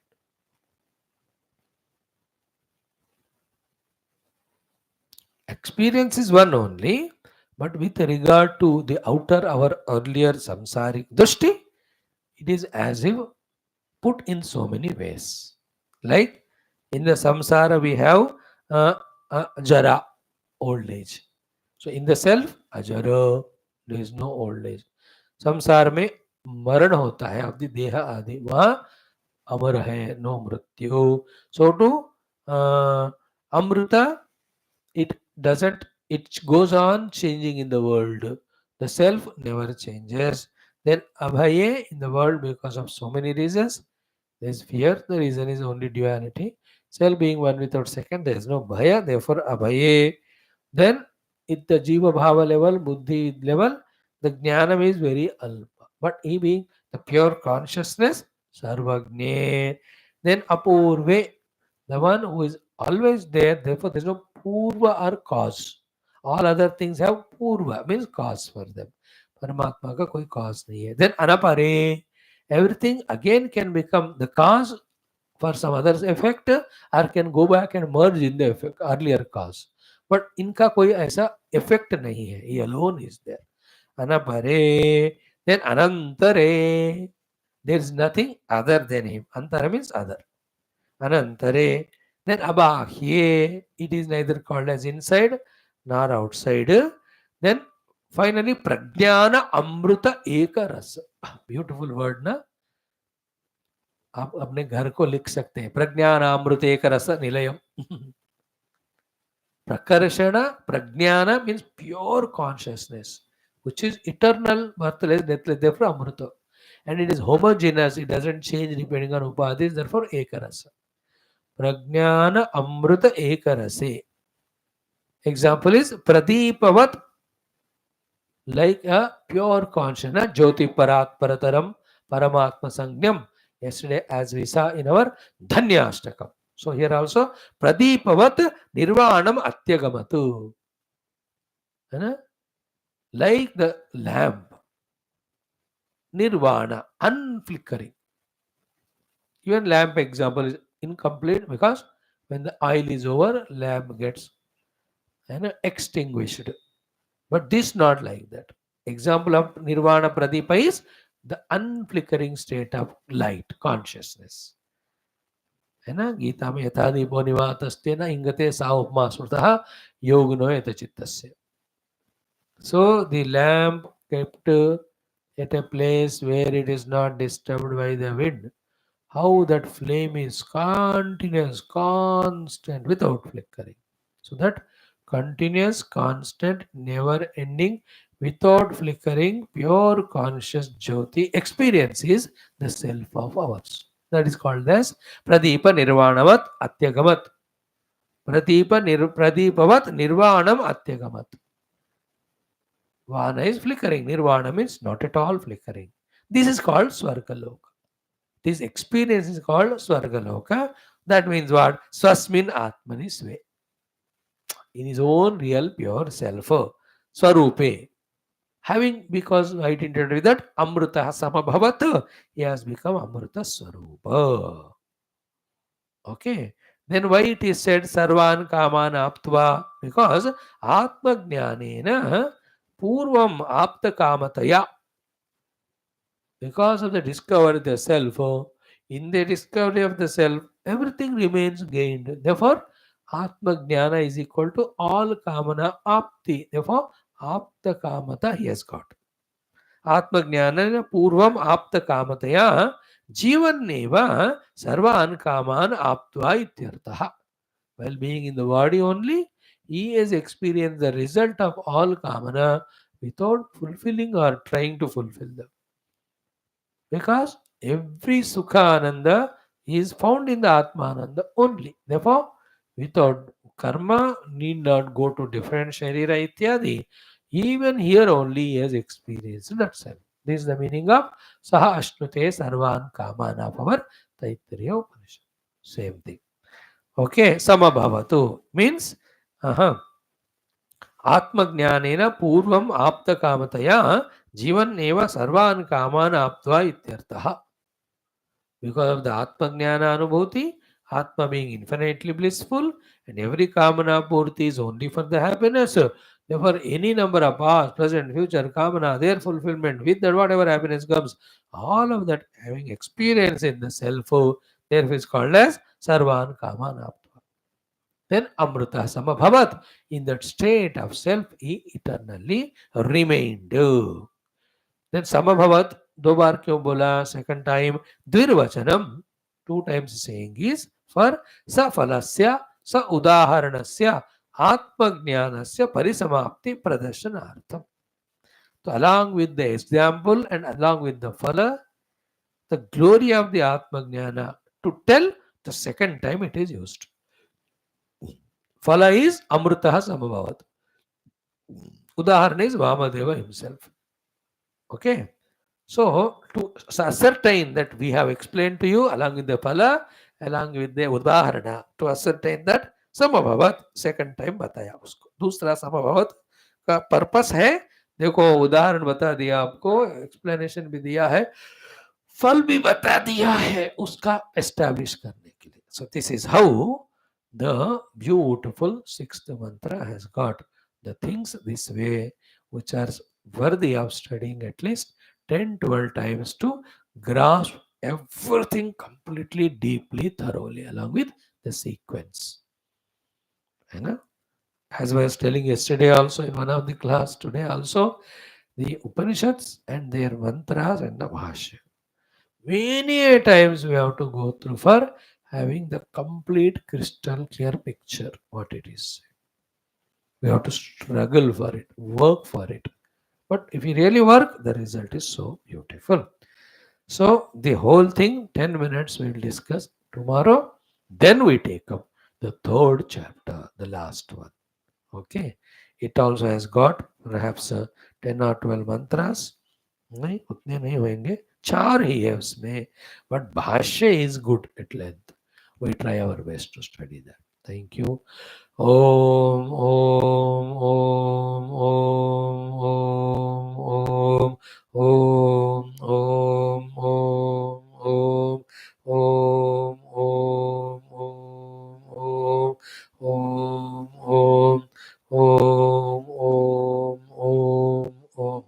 Experience is one only, but with regard to the outer, our earlier samsaric drishti, it is as if put in so many ways. Like in the samsara, we have jara, old age. So in the self, ajara, there is no old age. संसार में मरण होता है of the देह आदि, वहाँ अमर है, no मृत्यु. So to amrita, it doesn't, it goes on changing in the world. The self never changes. Then abhaye in the world, because of so many reasons, there is fear. The reason is only duality. Self being one without second, there is no bhaya. Therefore, abhaye. Then, at the jiva bhava level, buddhi level, the jnanam is very alpa. But he being the pure consciousness, sarvagne. Then apurve, the one who is always there. Therefore, there is no purva or cause. All other things have purva, means cause for them. Paramatma का कोई cause नहीं है. Then anapare, everything again can become the cause for some other effect, or can go back and merge in the effect, earlier cause. But इनका कोई ऐसा effect नहीं है. He alone is there. Anapare, then anantare. There is nothing other than him. Antara means other. Anantare. Then abahye. It is neither called as inside nor outside. Then finally prajnana amruta eka rasa. Beautiful word na. आप अपने घर को लिख सकते हैं, प्रज्ञानामृत एक रस Nilayam. Prakarshana, prajnana means pure consciousness, which is eternal, birthless, deathless, therefore amrita. And it is homogeneous, it doesn't change depending on upadhis, therefore ekarasa. Prajnana amrita ekarase. Example is pradeepavat, like a pure consciousness, jyoti parat parataram paramatma sangyam. Yesterday, as we saw in our Dhanyashtakam. So here also, pradeepavat nirvanam atyagamatu. Like the lamp, nirvana, unflickering. Even lamp example is incomplete because when the oil is over, lamp gets extinguished. But this not like that. Example of nirvana pradipa is the unflickering state of light, consciousness. है ना, गीता में यथा दीपो निवातस्ते न इंगते सा उपमा स्मृतः योगिनो यत चित्तस्य. So the lamp kept at a place where it is not disturbed by the wind, how that flame is continuous, constant, without flickering. So that continuous, constant, never ending, without flickering, pure conscious jyoti experience is the self of ours. That is called as Pradeepa Nirvanavat Atyagamat. Pradeepavat Nirvanam Atyagamat. Vana is flickering. Nirvana means not at all flickering. This is called Swargaloka. This experience is called Swargaloka. That means what? Swasmin Atmani Sve. In his own real pure self. Swarupe. Having, because I intended with that, Amrita Samabhavat, he has become Amrita Swarupa. Okay. Then why it is said Sarvan Kaman Aptva? Because Atma Jnanena Purvam Apta Kamataya. Because of the discovery of the self, in the discovery of the self, everything remains gained. Therefore, Atma Jnana is equal to all Kamana Apti. Therefore, Apta Kamata he has got. Atma Jnana Purvam Apta Kamataya Jivan Neva Sarvan Kaman Aptva Ityartaha. While being in the body only, he has experienced the result of all Kamana without fulfilling or trying to fulfill them. Because every Sukha Ananda is found in the Atma Ananda only. Therefore, Without karma, need not go to different sharira ityadi. Even here only he has experienced that self. This is the meaning of Saha Ashnute Sarvan Kamana of our Aitareya Upanishad. Same thing. Okay, Samabhavatu means आत्मज्ञानेन पूर्वम् आप्तकामतया जीवन एव सर्वान् कामान् आप्त्वा इत्यर्थः. Because of the Atmajnana Anubhuti, Atma being infinitely blissful, and every Kamana Purti is only for the happiness. Therefore, any number of past, present, future, Kamana, their fulfillment, with that whatever happiness comes, all of that having experience in the self, therefore is called as Sarvan Kamana. Then Amrita Samabhavat. In that state of self, he eternally remained. Then Samabhavat, दो बार क्यों बोला? Second time, द्विर्वचनम, 2 times saying is for सफलस्य स उदाहरणस्य आत्मज्ञानस्य परिसमाप्ति प्रदर्शनार्थम. So along with the example and along with the phala, the glory of the Atmajnana to tell the second time it is used. Phala is Amritaha Samabhavat. Udaharana is Vamadeva himself. Okay. So, to ascertain that we have explained to you along with the phala, along with the udaharana, to ascertain that Samabhavat, second time बताया उसको. दूसरा Samabhavat का purpose है, देखो उदाहरण बता दिया आपको, एक्सप्लेनेशन भी दिया है, फल भी बता दिया है उसका एस्टैब्लिश करने के लिए. So this is how the beautiful sixth mantra has got the things this way, which are worthy of studying at least 10-12 times to grasp everything completely, deeply, thoroughly, along with the sequence. As I was telling yesterday also in one of the class, today also, the Upanishads and their mantras and the Bhashya. Many times we have to go through for having the complete crystal clear picture what it is. We have to struggle for it, work for it. But if you really work, the result is so beautiful. So the whole thing, 10 minutes we'll discuss tomorrow. Then we take up the third chapter, the last one. Okay. It also has got perhaps 10 or 12 mantras. नहीं उतने नहीं होंगे, 4 ही है उसमें, but Bhashya is good at length. We try our best to study that. Thank you. Om Om Om Om Om Om Om Om Om Om Om Om Om Om Om Om Om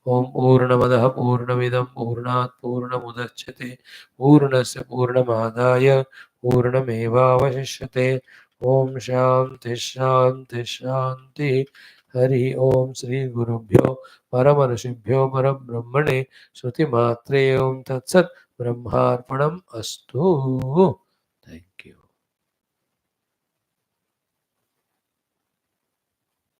Om Purnamadaha Purnamidam Purnat Purnamudachyate Purnasya Purnamadaya Purnamevavashishyate. Om Shanti Shanti Shanti. Hari Om Shri Gurubhyo Paramarshibhyo Parabrahmane Shruti Matre Om Tat Sat Brahmarpanam Astu.